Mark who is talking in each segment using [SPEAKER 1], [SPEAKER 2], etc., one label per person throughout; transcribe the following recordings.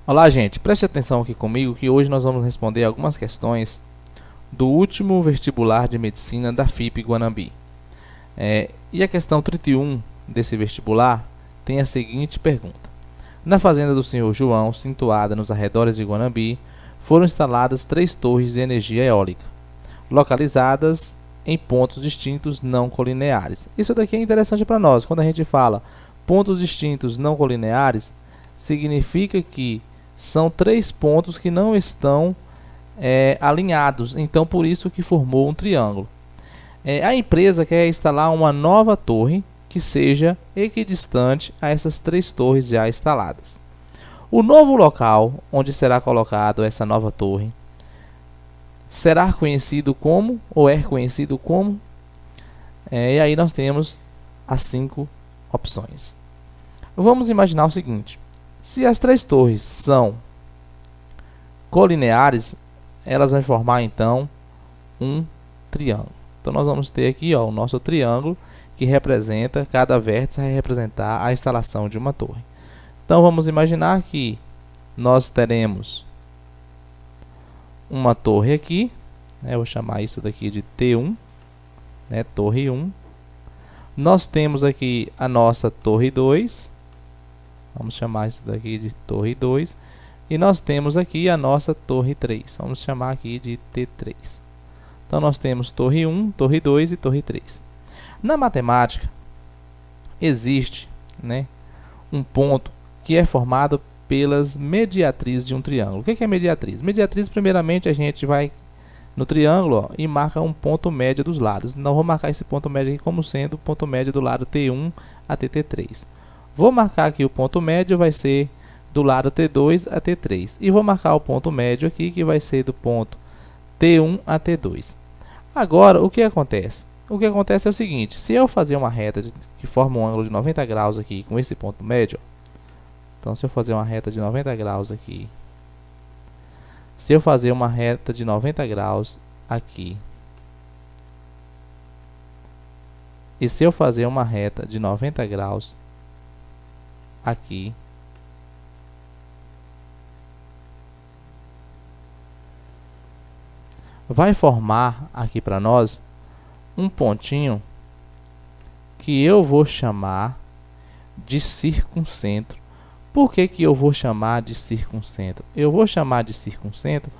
[SPEAKER 1] Olá, gente, preste atenção aqui comigo que hoje nós vamos responder algumas questões do último vestibular de medicina da FIP Guanambi. E a questão 31 desse vestibular tem a seguinte pergunta: na fazenda do senhor João, situada nos arredores de Guanambi, foram instaladas 3 torres de energia eólica, localizadas em pontos distintos não colineares. Isso daqui é interessante para nós. Quando a gente fala pontos distintos não colineares, significa que são 3 pontos que não estão alinhados, então por isso que formou um triângulo. A empresa quer instalar uma nova torre que seja equidistante a essas 3 torres já instaladas. O novo local onde será colocado essa nova torre será conhecido como, ou é conhecido como, e aí nós temos as 5 opções. Vamos imaginar o seguinte: se as 3 torres são colineares, elas vão formar então um triângulo. Então nós vamos ter aqui o nosso triângulo, que representa, cada vértice vai representar a instalação de uma torre. Então vamos imaginar que nós teremos uma torre aqui, eu vou chamar isso daqui de T1, torre 1. Nós temos aqui a nossa torre 2, vamos chamar isso daqui de torre 2. E nós temos aqui a nossa torre 3, vamos chamar aqui de T3. Então nós temos torre 1, torre 2 e torre 3. Na matemática, existe um ponto que é formado pelas mediatrizes de um triângulo. O que é mediatriz? Mediatriz, primeiramente, a gente vai no triângulo e marca um ponto médio dos lados. Então, vou marcar esse ponto médio aqui como sendo o ponto médio do lado T1 até T3. Vou marcar aqui o ponto médio, vai ser do lado T2 a T3. E vou marcar o ponto médio aqui, que vai ser do ponto T1 a T2. Agora, o que acontece? O que acontece é o seguinte: se eu fazer uma reta que forma um ângulo de 90 graus aqui com esse ponto médio, então se eu fazer uma reta de 90 graus aqui, se eu fazer uma reta de 90 graus aqui, e se eu fazer uma reta de 90 graus aqui, vai formar aqui para nós um pontinho que eu vou chamar de circuncentro. Por que eu vou chamar de circuncentro? Eu vou chamar de circuncentro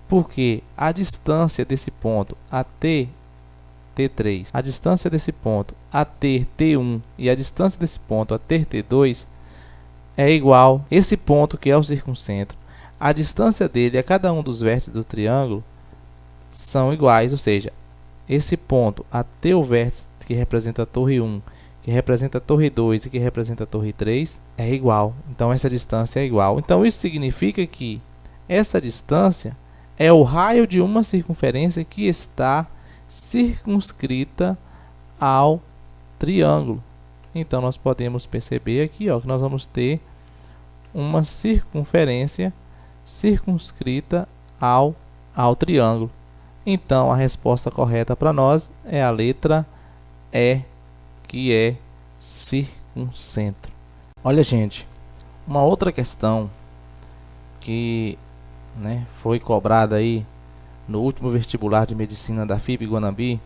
[SPEAKER 1] porque a distância desse ponto até T3, a distância desse ponto até T1 e a distância desse ponto até T2 é igual. Esse ponto que é o circuncentro, a distância dele a cada um dos vértices do triângulo são iguais, ou seja, esse ponto até o vértice que representa a torre 1, que representa a torre 2 e que representa a torre 3 é igual. Então essa distância é igual. Então isso significa que essa distância é o raio de uma circunferência que está circunscrita ao triângulo. Então nós podemos perceber aqui que nós vamos ter uma circunferência circunscrita ao triângulo. Então a resposta correta para nós é a letra E, que é circuncentro. Olha, gente, uma outra questão que foi cobrada aí no último vestibular de medicina da FIP Guanambi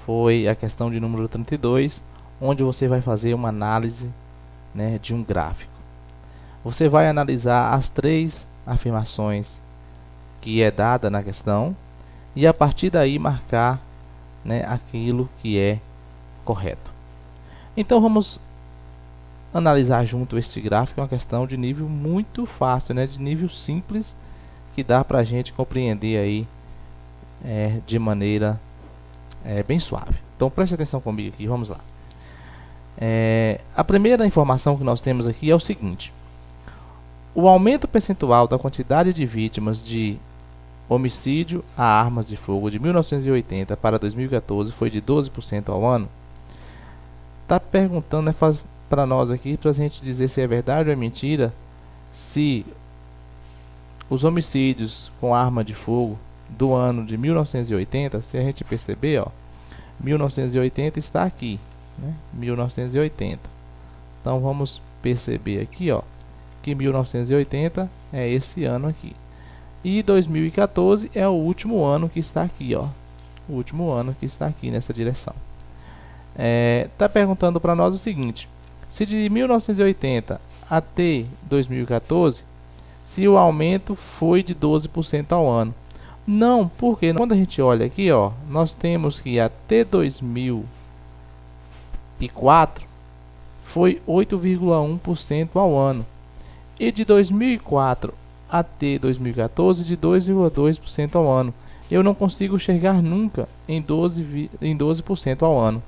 [SPEAKER 1] foi a questão de número 32, onde você vai fazer uma análise de um gráfico. Você vai analisar as 3 afirmações que é dada na questão e a partir daí marcar aquilo que é correto. Então vamos analisar junto este gráfico. É uma questão de nível muito fácil, de nível simples, que dá para a gente compreender aí de maneira bem suave. Então preste atenção comigo aqui, vamos lá. A primeira informação que nós temos aqui é o seguinte: o aumento percentual da quantidade de vítimas de homicídio a armas de fogo de 1980 para 2014 foi de 12% ao ano. Está perguntando para nós aqui, para a gente dizer se é verdade ou é mentira, se os homicídios com arma de fogo do ano de 1980, se a gente perceber, 1980 está aqui, 1980. Então vamos perceber aqui, que 1980 é esse ano aqui. E 2014 é o último ano que está aqui, ó. O último ano que está aqui nessa direção. Tá perguntando para nós o seguinte: se de 1980 até 2014, se o aumento foi de 12% ao ano. Não, porque quando a gente olha aqui, ó, nós temos que até 2004 foi 8,1% ao ano. E de 2004 até 2014 de 2,2% ao ano. Eu não consigo chegar nunca em 12% ao ano.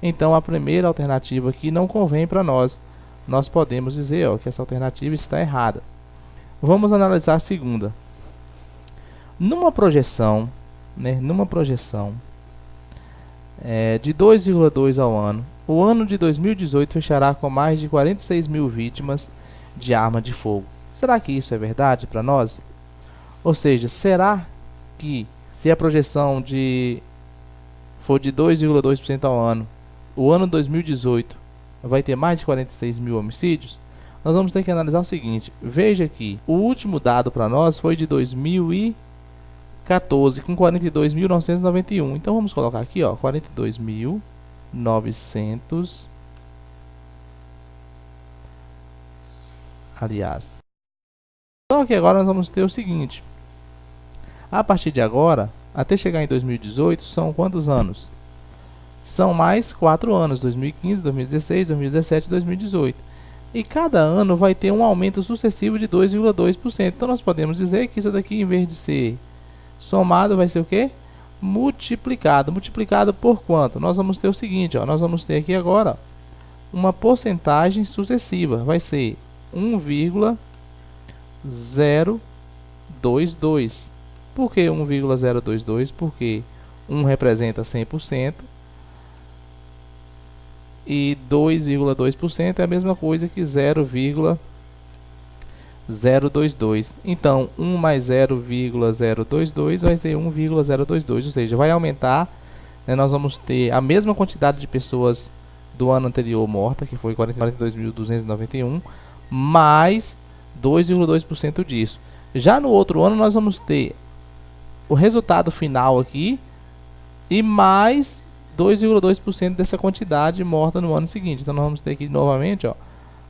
[SPEAKER 1] Então a primeira alternativa aqui não convém para nós. Nós podemos dizer, ó, que essa alternativa está errada. Vamos analisar a segunda. Numa projeção, né, de 2,2 ao ano, o ano de 2018 fechará com mais de 46 mil vítimas de arma de fogo. Será que isso é verdade para nós? Ou seja, será que se a projeção for de 2,2% ao ano, o ano 2018 vai ter mais de 46 mil homicídios? Nós vamos ter que analisar o seguinte. Veja aqui, o último dado para nós foi de 2014, com 42.991. Então vamos colocar aqui, ó, 42.900. Aliás, só que agora nós vamos ter o seguinte: a partir de agora, até chegar em 2018, são quantos anos? São mais 4 anos, 2015, 2016, 2017 e 2018. E cada ano vai ter um aumento sucessivo de 2,2%. Então nós podemos dizer que isso daqui, em vez de ser somado, vai ser o quê? Multiplicado. Multiplicado por quanto? Nós vamos ter o seguinte, ó, nós vamos ter aqui agora uma porcentagem sucessiva. Vai ser 1,022. Por que 1,022? Porque 1 representa 100%. E 2,2% é a mesma coisa que 0,022. Então, 1 mais 0,022 vai ser 1,022, ou seja, vai aumentar, né, nós vamos ter a mesma quantidade de pessoas do ano anterior morta, que foi 42.291, mais 2,2% disso. Já no outro ano, nós vamos ter o resultado final aqui e mais 2,2% dessa quantidade morta no ano seguinte. Então nós vamos ter aqui novamente, ó,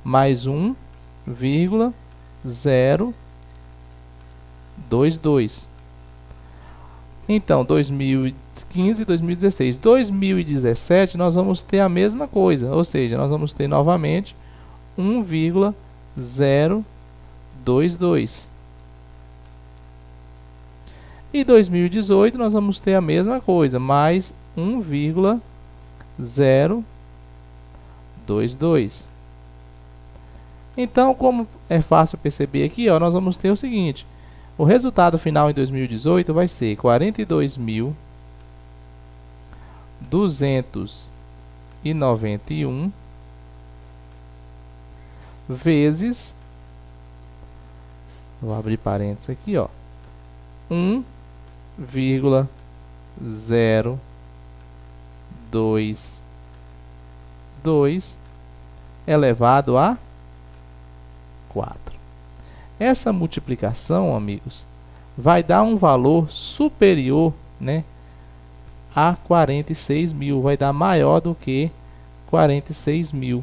[SPEAKER 1] mais 1,022. Então 2015 e 2016. 2017 nós vamos ter a mesma coisa, ou seja, nós vamos ter novamente 1,022. E 2018 nós vamos ter a mesma coisa, mais 1,022. Então, como é fácil perceber aqui, ó, nós vamos ter o seguinte: o resultado final em 2018 vai ser 42.291 vezes, vou abrir parênteses aqui, ó, 1,022 elevado a 4. Essa multiplicação, amigos, vai dar um valor superior, né, a 46 mil. Vai dar maior do que 46 mil.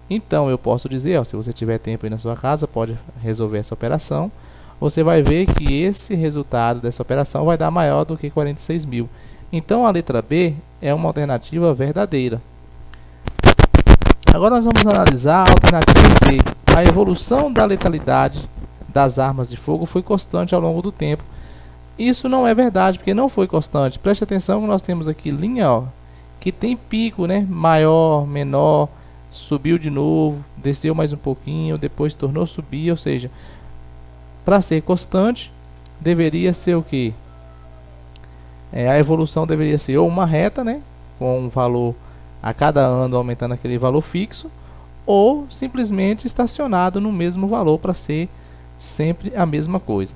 [SPEAKER 1] Então, eu posso dizer, ó, se você tiver tempo aí na sua casa, pode resolver essa operação. Você vai ver que esse resultado dessa operação vai dar maior do que 46 mil. Então, a letra B é uma alternativa verdadeira. Agora nós vamos analisar a alternativa C. A evolução da letalidade das armas de fogo foi constante ao longo do tempo. Isso não é verdade, porque não foi constante. Preste atenção que nós temos aqui linha, ó, que tem pico, né? Maior, menor, subiu de novo, desceu mais um pouquinho, depois tornou a subir, ou seja, para ser constante, deveria ser o que? A evolução deveria ser ou uma reta, né, com um valor a cada ano aumentando aquele valor fixo, ou simplesmente estacionado no mesmo valor para ser sempre a mesma coisa.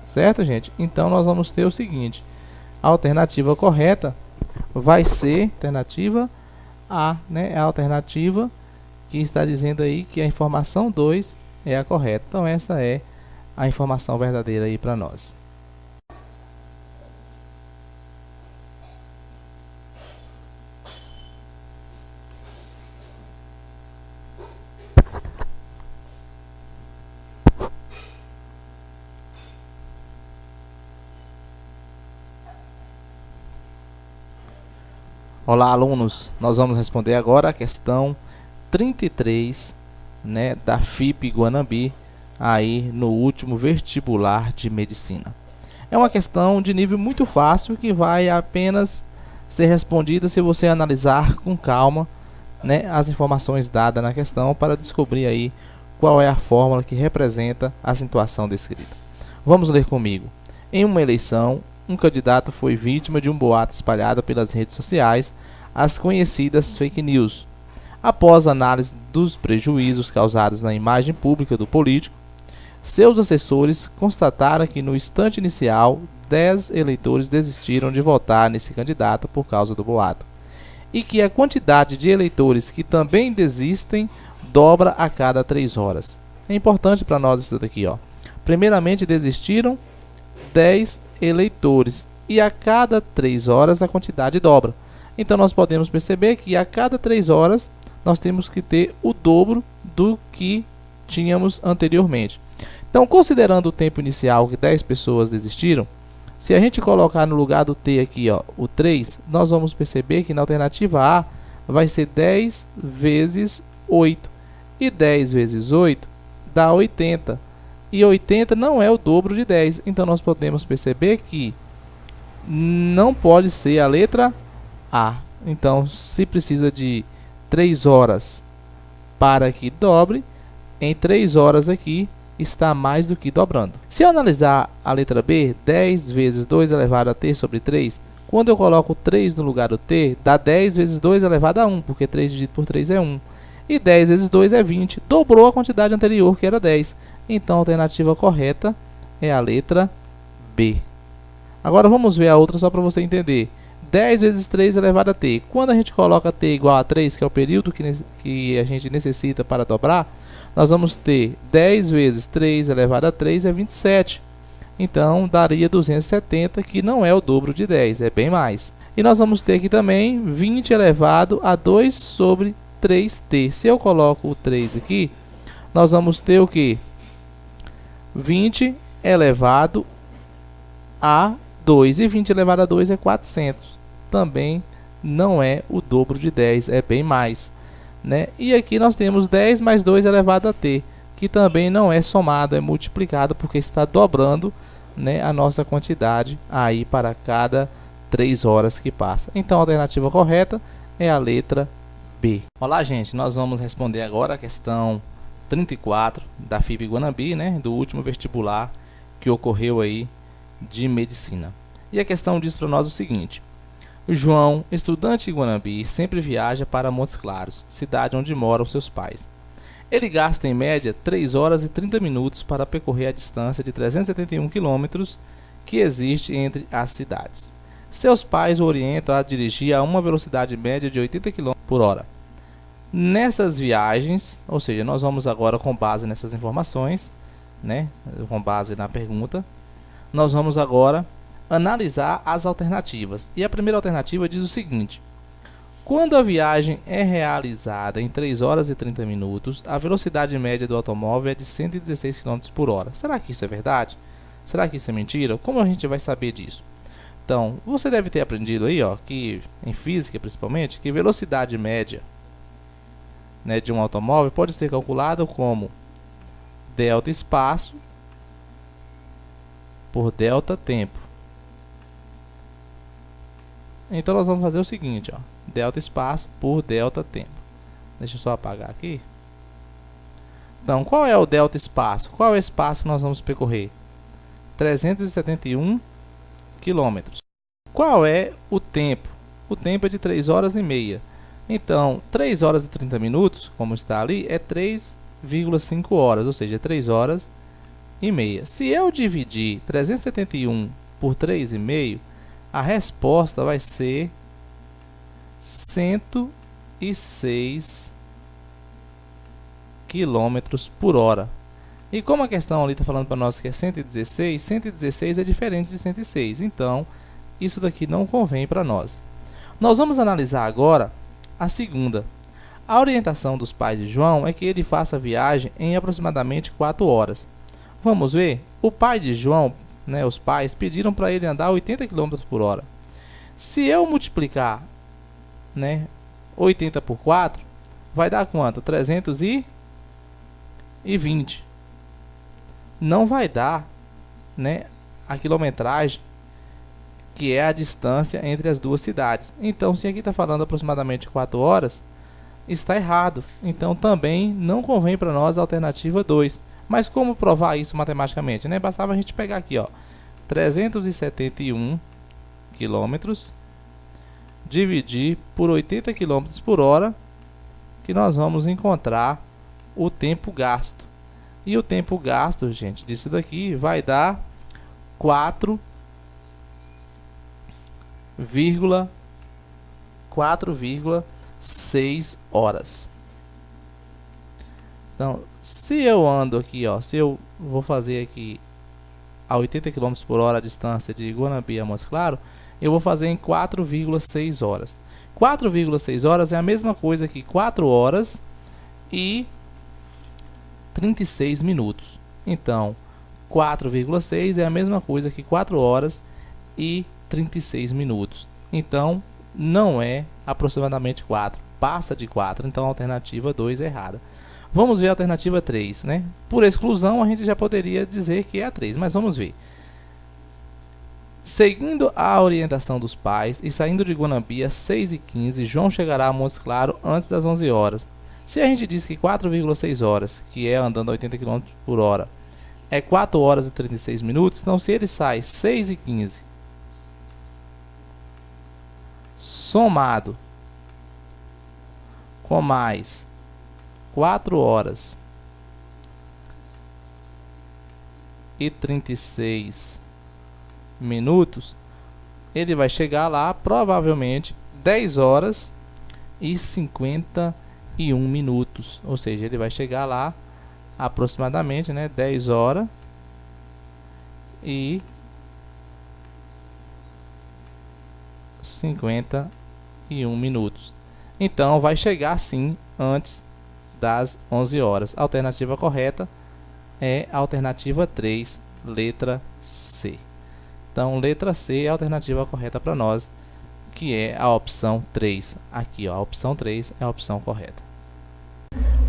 [SPEAKER 1] Certo, gente? Então nós vamos ter o seguinte: a alternativa correta vai ser alternativa A, né? A alternativa que está dizendo aí que a informação 2 é a correta. Então essa é a informação verdadeira aí para nós. Olá, alunos, nós vamos responder agora a questão 33, né, da FIP Guanambi, aí no último vestibular de medicina. É uma questão de nível muito fácil que vai apenas ser respondida se você analisar com calma, né, as informações dadas na questão para descobrir aí qual é a fórmula que representa a situação descrita. Vamos ler comigo. Em uma eleição, um candidato foi vítima de um boato espalhado pelas redes sociais, as conhecidas fake news. Após análise dos prejuízos causados na imagem pública do político, seus assessores constataram que no instante inicial, 10 eleitores desistiram de votar nesse candidato por causa do boato, e que a quantidade de eleitores que também desistem dobra a cada 3 horas. É importante para nós isso daqui, ó. Primeiramente desistiram 10 eleitores e a cada 3 horas a quantidade dobra. Então nós podemos perceber que a cada 3 horas nós temos que ter o dobro do que tínhamos anteriormente. Então, considerando o tempo inicial que 10 pessoas desistiram, se a gente colocar no lugar do T aqui, ó, o 3, nós vamos perceber que na alternativa A vai ser 10 vezes 8. E 10 vezes 8 dá 80. E 80 não é o dobro de 10. Então, nós podemos perceber que não pode ser a letra A. Então, se precisa de 3 horas para que dobre, em 3 horas aqui está mais do que dobrando. Se eu analisar a letra B, 10 vezes 2 elevado a t sobre 3, quando eu coloco 3 no lugar do t, dá 10 vezes 2 elevado a 1, porque 3 dividido por 3 é 1. E 10 vezes 2 é 20, dobrou a quantidade anterior, que era 10. Então, a alternativa correta é a letra B. Agora, vamos ver a outra só para você entender. 10 vezes 3 elevado a t. Quando a gente coloca t igual a 3, que é o período que a gente necessita para dobrar, nós vamos ter 10 vezes 3 elevado a 3 é 27. Então, daria 270, que não é o dobro de 10, é bem mais. E nós vamos ter aqui também 20 elevado a 2 sobre 3t. Se eu coloco o 3 aqui, nós vamos ter o quê? 20 elevado a 2. E 20 elevado a 2 é 400. Também não é o dobro de 10, é bem mais, né? E aqui nós temos 10 mais 2 elevado a t, que também não é somado, é multiplicado, porque está dobrando, né, a nossa quantidade aí para cada 3 horas que passa. Então, a alternativa correta é a letra B. Olá, gente, nós vamos responder agora a questão 34 da FIP Guanambi, né, do último vestibular que ocorreu aí de medicina. E a questão diz para nós o seguinte: o João, estudante de Guanambi, sempre viaja para Montes Claros, cidade onde moram seus pais. Ele gasta em média 3 horas e 30 minutos para percorrer a distância de 371 quilômetros que existe entre as cidades. Seus pais o orientam a dirigir a uma velocidade média de 80 km por hora. Nessas viagens, ou seja, nós vamos agora, com base nessas informações, né, com base na pergunta, nós vamos agora analisar as alternativas. E a primeira alternativa diz o seguinte: quando a viagem é realizada em 3 horas e 30 minutos, a velocidade média do automóvel é de 116 km por hora. Será que isso é verdade? Será que isso é mentira? Como a gente vai saber disso? Então, você deve ter aprendido aí, ó, que em física principalmente, que velocidade média, né, de um automóvel pode ser calculada como delta espaço por delta tempo. Então nós vamos fazer o seguinte, ó, delta espaço por delta tempo. Deixa eu só apagar aqui. Então, qual é o delta espaço? Qual é o espaço que nós vamos percorrer? 371 quilômetros. Qual é o tempo? O tempo é de 3 horas e meia. Então, 3 horas e 30 minutos, como está ali, é 3,5 horas, ou seja, 3 horas e meia. Se eu dividir 371 por 3,5, a resposta vai ser 106 km por hora. E como a questão ali está falando para nós que é 116, 116 é diferente de 106. Então, isso daqui não convém para nós. Nós vamos analisar agora a segunda. A orientação dos pais de João é que ele faça a viagem em aproximadamente 4 horas. Vamos ver? O pai de João, né, os pais, pediram para ele andar 80 km por hora. Se eu multiplicar, né, 80 por 4, vai dar quanto? 320. Não vai dar, né, a quilometragem que é a distância entre as duas cidades. Então, se aqui está falando aproximadamente 4 horas, está errado. Então, também não convém para nós a alternativa 2. Mas como provar isso matematicamente, né? Bastava a gente pegar aqui, ó, 371 quilômetros, dividir por 80 km por hora, que nós vamos encontrar o tempo gasto. E o tempo gasto, gente, disso daqui vai dar 4,6 horas. Então, se eu ando aqui, ó, se eu vou fazer aqui a 80 km por hora a distância de Guanambi a Montes Claros, eu vou fazer em 4,6 horas. 4,6 horas é a mesma coisa que 4 horas e 36 minutos. Então, 4,6 é a mesma coisa que 4 horas e 36 minutos. Então, não é aproximadamente 4, passa de 4. Então, a alternativa 2 é errada. Vamos ver a alternativa 3, né? Por exclusão, a gente já poderia dizer que é a 3, mas vamos ver. Seguindo a orientação dos pais e saindo de Guanambi às 6h15, João chegará a Montes Claros antes das 11 horas. Se a gente diz que 4,6 horas, que é andando a 80 km por hora, é 4 horas e 36 minutos, então se ele sai 6h15, somado com mais 4 horas e 36 minutos, ele vai chegar lá provavelmente 10 horas e 51 minutos, ou seja, ele vai chegar lá aproximadamente, né, 10 horas e 51 minutos. Então vai chegar sim antes das 11 horas. A alternativa correta é a alternativa 3, letra C. Então, letra C é a alternativa correta para nós, que é a opção 3. Aqui, ó, a opção 3 é a opção correta.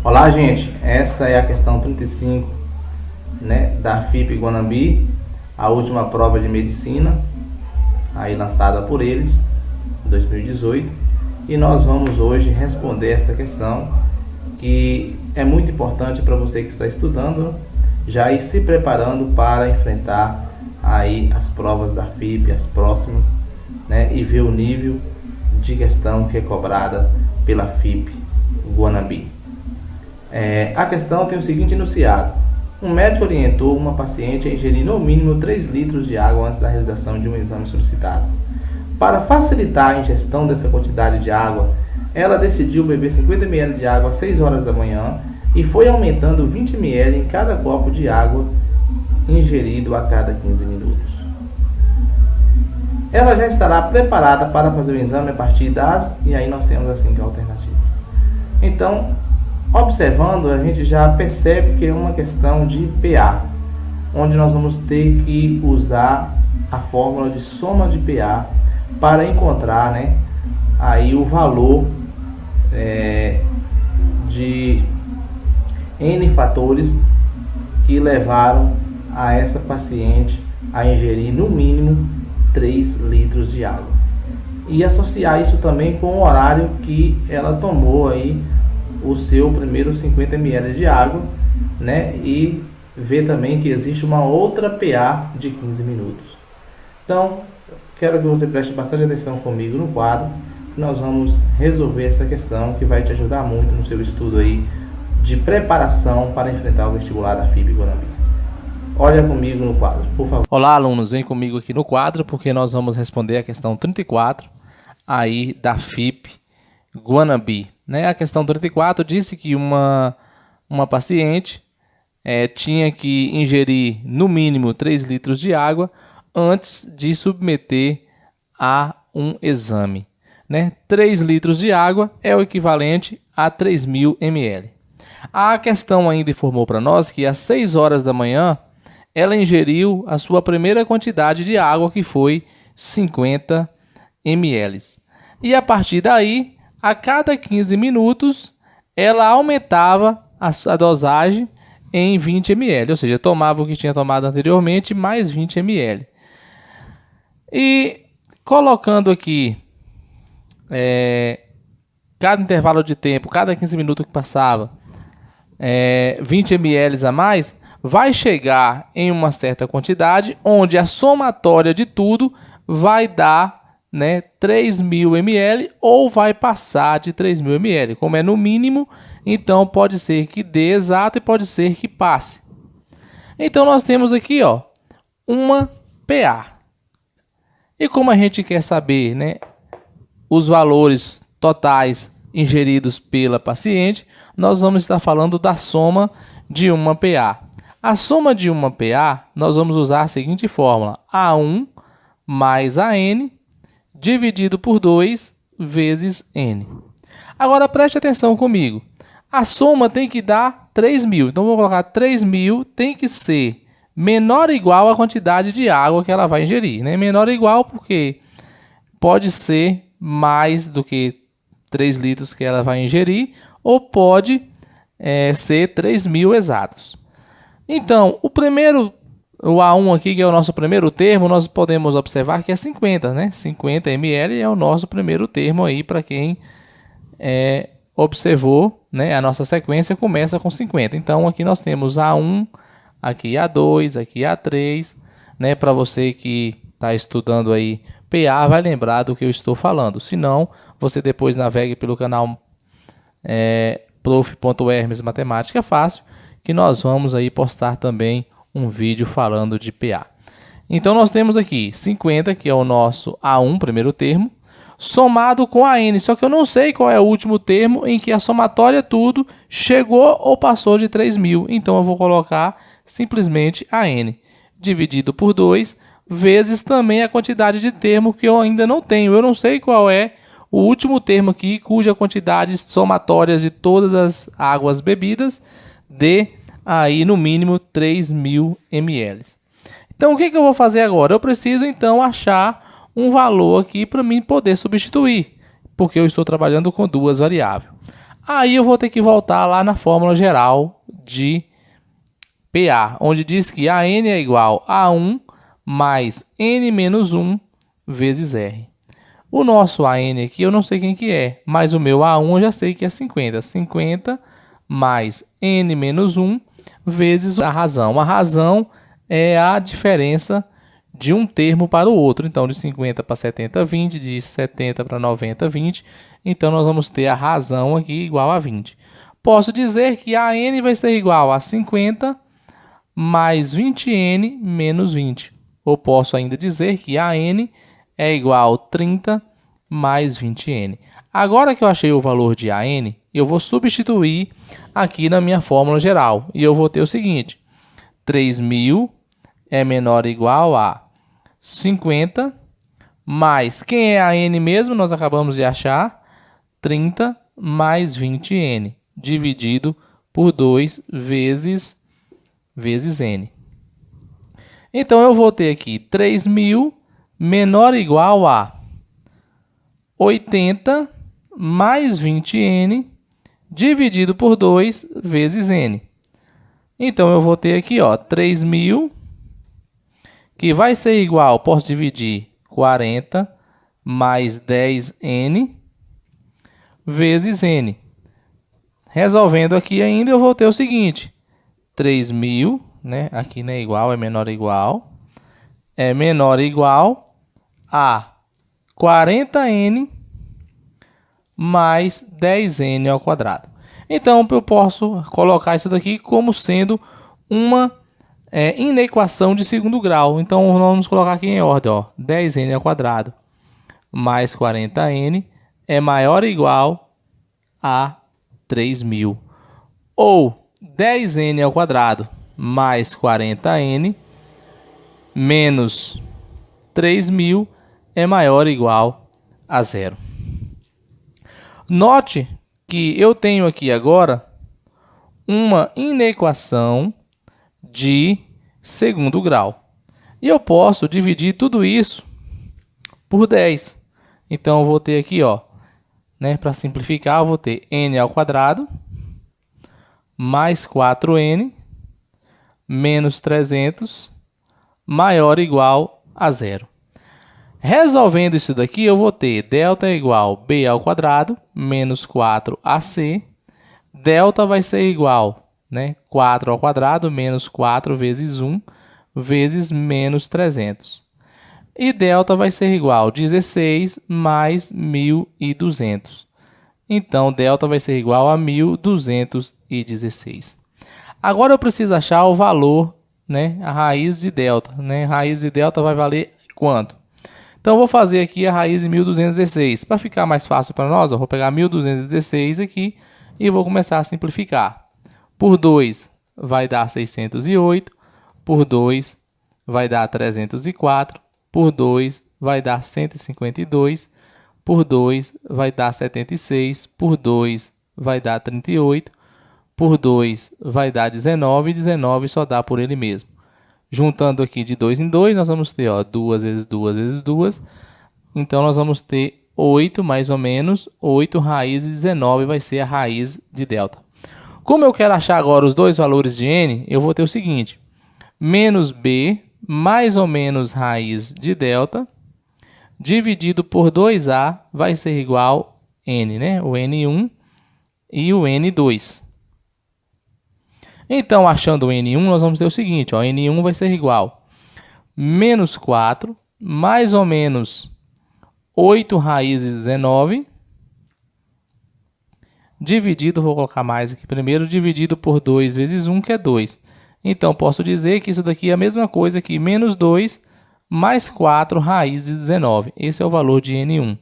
[SPEAKER 1] Olá, gente. Essa é a questão 35, né, da FIP Guanambi, a última prova de medicina, aí lançada por eles, em 2018. E nós vamos hoje responder essa questão, que é muito importante para você que está estudando, já ir se preparando para enfrentar aí as provas da FIP, as próximas, né, e ver o nível de questão que é cobrada pela FIP Guanambi. A questão tem o seguinte enunciado: um médico orientou uma paciente a ingerir no mínimo 3 litros de água antes da realização de um exame solicitado. Para facilitar a ingestão dessa quantidade de água, ela decidiu beber 50 ml de água às 6 horas da manhã e foi aumentando 20 ml em cada copo de água ingerido a cada 15 minutos. Ela já estará preparada para fazer o exame a partir das... E aí nós temos as 5 alternativas. Então, observando, a gente já percebe que é uma questão de PA, onde nós vamos ter que usar a fórmula de soma de PA para encontrar, né, aí o valor de N fatores que levaram a essa paciente a ingerir no mínimo 3 litros de água. E associar isso também com o horário que ela tomou aí o seu primeiro 50 ml de água, né? E ver também que existe uma outra PA de 15 minutos. Então, quero que você preste bastante atenção comigo no quadro, que nós vamos resolver essa questão, que vai te ajudar muito no seu estudo aí de preparação para enfrentar o vestibular da FIP Guanambi. Olha comigo no quadro, por favor. Olá, alunos, vem comigo aqui no quadro, porque nós vamos responder a questão 34 aí da FIP Guanambi, né? A questão 34 disse que uma paciente tinha que ingerir no mínimo 3 litros de água antes de submeter a um exame, né? 3 litros de água é o equivalente a 3.000 ml. A questão ainda informou para nós que às 6 horas da manhã ela ingeriu a sua primeira quantidade de água, que foi 50 ml. E a partir daí, a cada 15 minutos, ela aumentava a dosagem em 20 ml, ou seja, tomava o que tinha tomado anteriormente mais 20 ml. E colocando aqui cada intervalo de tempo, cada 15 minutos que passava, 20 ml a mais, vai chegar em uma certa quantidade, onde a somatória de tudo vai dar, né, 3.000 ml, ou vai passar de 3.000 ml. Como é no mínimo, então pode ser que dê exato e pode ser que passe. Então nós temos aqui, ó, uma PA. E como a gente quer saber, né, os valores totais ingeridos pela paciente, nós vamos estar falando da soma de uma PA. A soma de uma PA, nós vamos usar a seguinte fórmula: A1 mais AN dividido por 2 vezes N. Agora preste atenção comigo. A soma tem que dar 3.000. Então vou colocar 3.000 tem que ser menor ou igual à quantidade de água que ela vai ingerir, né? Menor ou igual porque pode ser mais do que 3 litros que ela vai ingerir, ou pode ser 3.000 exatos. Então, o A1 aqui, que é o nosso primeiro termo, nós podemos observar que é 50, né? 50 ml é o nosso primeiro termo aí, para quem observou, né? A nossa sequência começa com 50. Então, aqui nós temos A1, aqui A2, aqui A3, né? Para você que está estudando aí PA, vai lembrar do que eu estou falando. Se não, você depois navegue pelo canal prof.hermes Matemática Fácil, que nós vamos aí postar também um vídeo falando de PA. Então nós temos aqui 50, que é o nosso A1, primeiro termo, somado com a N, só que eu não sei qual é o último termo em que a somatória tudo chegou ou passou de 3.000, então eu vou colocar simplesmente a N, dividido por 2, vezes também a quantidade de termo que eu ainda não tenho. Eu não sei qual é o último termo aqui, cuja quantidade somatória de todas as águas bebidas dê aí no mínimo 3.000 ml. Então o que eu vou fazer agora? Eu preciso então achar um valor aqui para mim poder substituir, porque eu estou trabalhando com duas variáveis. Aí eu vou ter que voltar lá na fórmula geral de PA, onde diz que AN é igual a 1 mais N menos 1 vezes R. O nosso AN aqui eu não sei quem que é, mas o meu A1 eu já sei que é 50. 50 mais N menos 1 vezes a razão. A razão é a diferença de um termo para o outro. Então, de 50 para 70, 20. De 70 para 90, 20. Então, nós vamos ter a razão aqui igual a 20. Posso dizer que a N vai ser igual a 50 mais 20N menos 20. Ou posso ainda dizer que a N é igual a 30 mais 20N. Agora que eu achei o valor de AN, eu vou substituir aqui na minha fórmula geral. E eu vou ter o seguinte: 3.000 é menor ou igual a 50 mais, quem é a N mesmo? Nós acabamos de achar, 30 mais 20N, dividido por 2 vezes N. Então, eu vou ter aqui 3.000 menor ou igual a 80 mais 20N dividido por 2 vezes N. Então, eu vou ter aqui, ó, 3.000, que vai ser igual, posso dividir 40 mais 10N vezes N. Resolvendo aqui ainda, eu vou ter o seguinte: 3.000, né? Aqui não é igual, é menor ou igual. É menor ou igual a 40N mais 10N ao quadrado. Então, eu posso colocar isso daqui como sendo uma inequação de segundo grau. Então, vamos colocar aqui em ordem, ó, 10N ao quadrado mais 40N é maior ou igual a 3.000. Ou 10n ao quadrado mais 40n menos 3.000 é maior ou igual a zero. Note que eu tenho aqui agora uma inequação de segundo grau. E eu posso dividir tudo isso por 10. Então, eu vou ter aqui, ó, né, para simplificar, eu vou ter n ao quadrado mais 4n menos 300 maior ou igual a zero. Resolvendo isso daqui, eu vou ter delta é igual a b ao quadrado menos 4ac. Delta vai ser igual, né, 4 ao quadrado menos 4 vezes 1 vezes menos 300. E delta vai ser igual a 16 mais 1.200. Então, delta vai ser igual a 1.216. Agora eu preciso achar o valor, né, a raiz de delta. Né? A raiz de delta vai valer quanto? Então, eu vou fazer aqui a raiz de 1.216. Para ficar mais fácil para nós, eu vou pegar 1.216 aqui e vou começar a simplificar. Por 2 vai dar 608. Por 2 vai dar 304. Por 2 vai dar 152. Por 2 vai dar 76. Por 2 vai dar 38. Por 2 vai dar 19. E 19 só dá por ele mesmo. Juntando aqui de 2 em 2, nós vamos ter, ó, 2 vezes 2 vezes 2. Então, nós vamos ter 8, mais ou menos. 8 raízes de 19 vai ser a raiz de delta. Como eu quero achar agora os dois valores de n, eu vou ter o seguinte. Menos b, mais ou menos raiz de delta, dividido por 2a, vai ser igual a n, né? O n1 e o n2. Então, achando o n1, nós vamos ter o seguinte, ó, n1 vai ser igual a menos 4, mais ou menos 8 raízes de 19, dividido, vou colocar mais aqui primeiro, dividido por 2 vezes 1, que é 2. Então, posso dizer que isso daqui é a mesma coisa que menos 2 mais 4 raízes de 19. Esse é o valor de n1.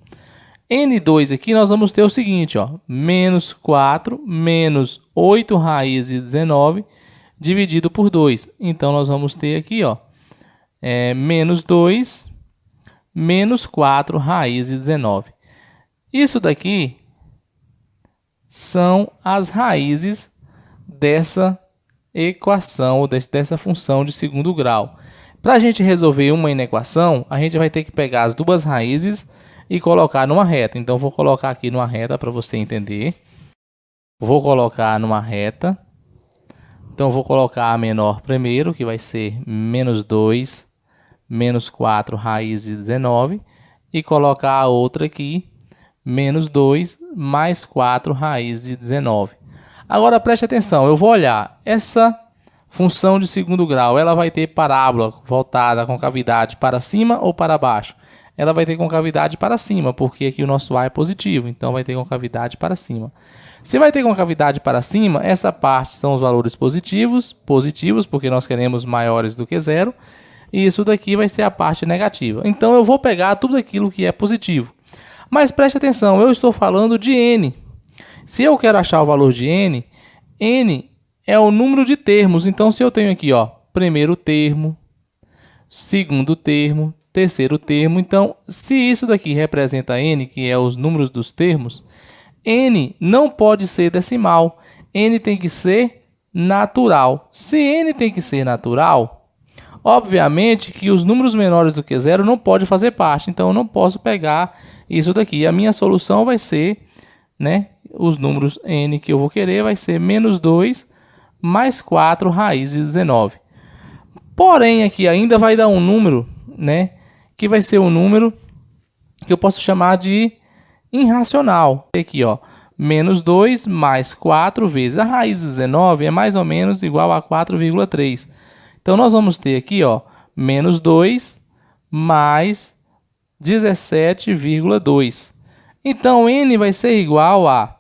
[SPEAKER 1] n2 aqui nós vamos ter o seguinte, ó, menos 4 menos 8 raízes de 19 dividido por 2. Então, nós vamos ter aqui, ó, menos 2 menos 4 raízes de 19. Isso daqui são as raízes dessa equação, dessa função de segundo grau. Para a gente resolver uma inequação, a gente vai ter que pegar as duas raízes e colocar numa reta. Então, vou colocar aqui numa reta para você entender. Vou colocar numa reta. Então, vou colocar a menor primeiro, que vai ser menos 2, menos 4 raízes de 19. E colocar a outra aqui, menos 2, mais 4 raízes de 19. Agora, preste atenção, eu vou olhar. Essa função de segundo grau, ela vai ter parábola voltada com cavidade para cima ou para baixo? Ela vai ter concavidade para cima, porque aqui o nosso A é positivo, então vai ter concavidade para cima. Se vai ter concavidade para cima, essa parte são os valores positivos, porque nós queremos maiores do que zero, e isso daqui vai ser a parte negativa. Então, eu vou pegar tudo aquilo que é positivo. Mas preste atenção, eu estou falando de n. Se eu quero achar o valor de n, n é o número de termos. Então, se eu tenho aqui, ó, primeiro termo, segundo termo, terceiro termo. Então, se isso daqui representa n, que é os números dos termos, n não pode ser decimal. N tem que ser natural. Se n tem que ser natural, obviamente que os números menores do que zero não podem fazer parte. Então, eu não posso pegar isso daqui. A minha solução vai ser, né, os números n que eu vou querer vai ser menos 2 mais 4 raízes de 19. Porém, aqui ainda vai dar um número, né, que vai ser um número que eu posso chamar de irracional. Aqui, ó, menos 2 mais 4 vezes a raiz de 19 é mais ou menos igual a 4,3. Então, nós vamos ter aqui, ó, menos 2 mais 17,2. Então, n vai ser igual a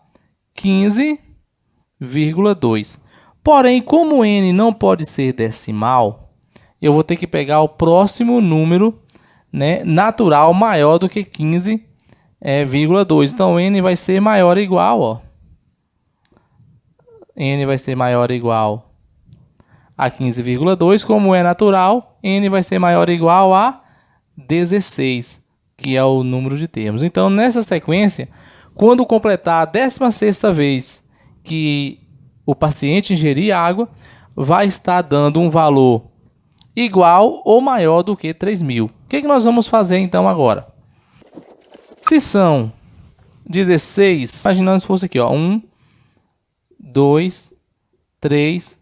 [SPEAKER 1] 15,2. Porém, como n não pode ser decimal, eu vou ter que pegar o próximo número, né, natural maior do que 15,2. Então, n vai ser maior ou igual, ó, n vai ser maior ou igual a 15,2. Como é natural, n vai ser maior ou igual a 16, que é o número de termos. Então, nessa sequência, quando completar a 16ª vez que o paciente ingerir água, vai estar dando um valor igual ou maior do que 3.000. O que nós vamos fazer então agora? Se são 16, imaginando se fosse aqui, ó, 1, 2, 3,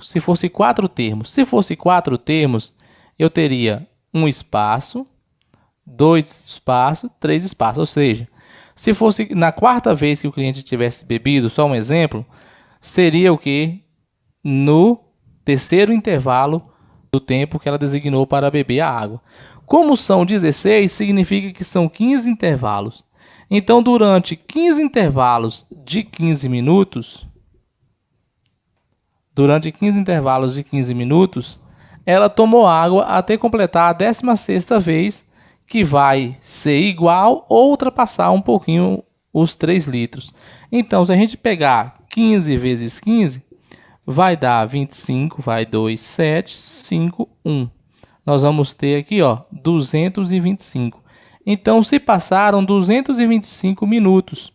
[SPEAKER 1] se fosse 4 termos. Se fosse 4 termos, eu teria um espaço, 2 espaços, 3 espaços. Ou seja, se fosse na 4ª vez que o cliente tivesse bebido, só um exemplo, seria o que? No 3º intervalo do tempo que ela designou para beber a água. Como são 16, significa que são 15 intervalos. Então, durante 15 intervalos de 15 minutos, ela tomou água até completar a 16ª vez, que vai ser igual ou ultrapassar um pouquinho os 3 litros. Então, se a gente pegar 15 vezes 15, vai dar 25, vai 2, 7, 5, 1. Nós vamos ter aqui, ó, 225. Então, se passaram 225 minutos.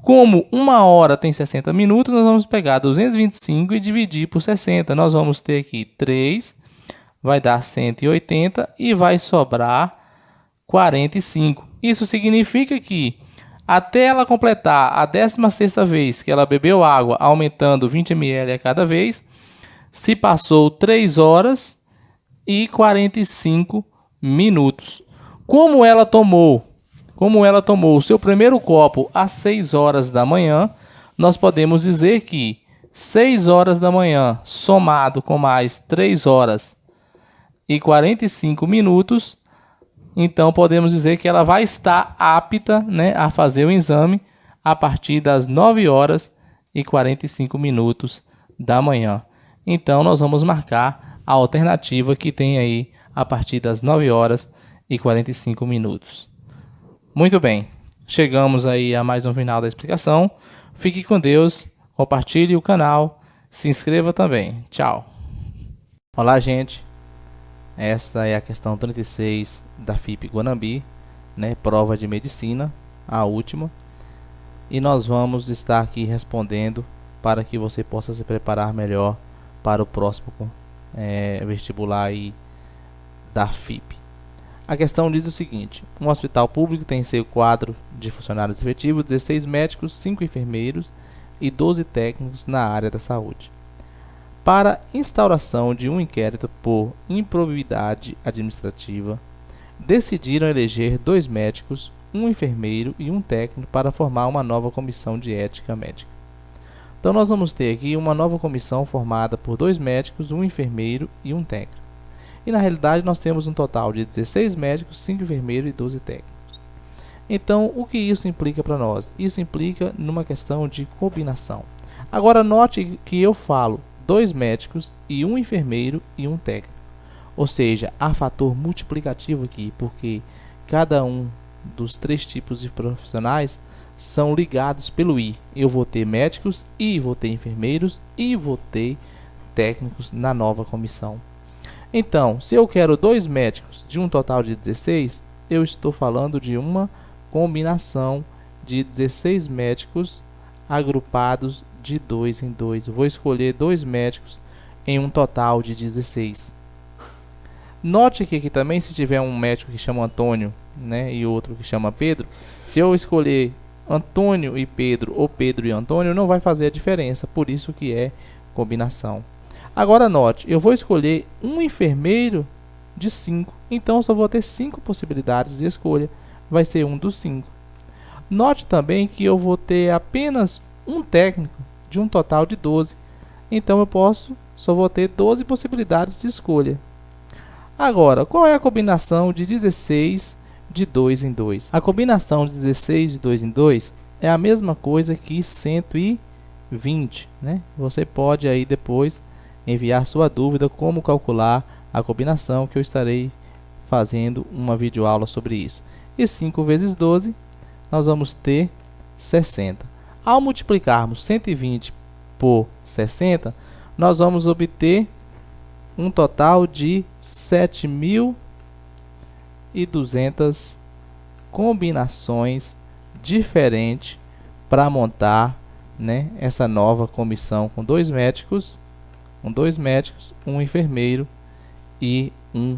[SPEAKER 1] Como 1 hora tem 60 minutos, nós vamos pegar 225 e dividir por 60. Nós vamos ter aqui 3, vai dar 180 e vai sobrar 45. Isso significa que até ela completar a 16ª vez que ela bebeu água, aumentando 20 ml a cada vez, se passou 3 horas e 45 minutos. Como ela tomou o seu primeiro copo às 6 horas da manhã, nós podemos dizer que 6 horas da manhã somado com mais 3 horas e 45 minutos, então podemos dizer que ela vai estar apta, né, a fazer o exame a partir das 9 horas e 45 minutos da manhã. Então nós vamos marcar a alternativa que tem aí a partir das 9 horas e 45 minutos. Muito bem, chegamos aí a mais um final da explicação. Fique com Deus, compartilhe o canal, se inscreva também. Tchau. Olá, gente. Esta é a questão 36 da FIP Guanambi, né? Prova de medicina, a última. E nós vamos estar aqui respondendo para que você possa se preparar melhor para o próximo vestibular aí da FIP. A questão diz o seguinte: um hospital público tem em seu quadro de funcionários efetivos 16 médicos, 5 enfermeiros e 12 técnicos na área da saúde. Para instauração de um inquérito por improbidade administrativa, decidiram eleger 2 médicos, 1 enfermeiro e 1 técnico para formar uma nova comissão de ética médica. Então nós vamos ter aqui uma nova comissão formada por 2 médicos, 1 enfermeiro e 1 técnico. E na realidade nós temos um total de 16 médicos, 5 enfermeiros e 12 técnicos. Então o que isso implica para nós? Isso implica numa questão de combinação. Agora note que eu falo 2 médicos e 1 enfermeiro e 1 técnico. Ou seja, há fator multiplicativo aqui, porque cada um dos 3 tipos de profissionais são ligados pelo I. Eu vou ter médicos e vou ter enfermeiros e vou ter técnicos na nova comissão. Então, se eu quero 2 médicos de um total de 16, eu estou falando de uma combinação de 16 médicos agrupados de 2 em 2. Eu vou escolher 2 médicos em um total de 16. Note que aqui também, se tiver um médico que chama Antônio, né, e outro que chama Pedro, se eu escolher Antônio e Pedro ou Pedro e Antônio, não vai fazer a diferença, por isso que é combinação. Agora note, eu vou escolher um enfermeiro de 5, então eu só vou ter 5 possibilidades de escolha, vai ser um dos 5. Note também que eu vou ter apenas um técnico de um total de 12, então eu só vou ter 12 possibilidades de escolha. Agora, qual é a combinação de 16 de 2 em 2? A combinação de 16 de 2 em 2 é a mesma coisa que 120, né? Você pode aí depois enviar sua dúvida como calcular a combinação, que eu estarei fazendo uma videoaula sobre isso. E 5 vezes 12, nós vamos ter 60. Ao multiplicarmos 120 por 60, nós vamos obter um total de 7.200 combinações diferentes para montar, né, essa nova comissão com dois médicos, um enfermeiro e um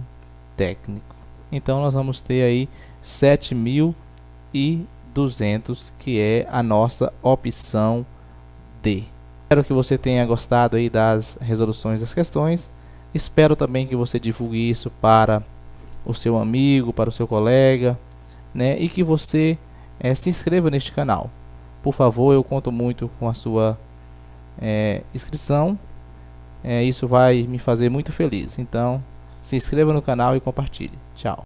[SPEAKER 1] técnico. Então nós vamos ter aí 7.200, que é a nossa opção D. Espero que você tenha gostado aí das resoluções das questões. Espero também que você divulgue isso para o seu amigo, para o seu colega, né? E que você se inscreva neste canal. Por favor, eu conto muito com a sua inscrição. Isso vai me fazer muito feliz. Então, se inscreva no canal e compartilhe. Tchau.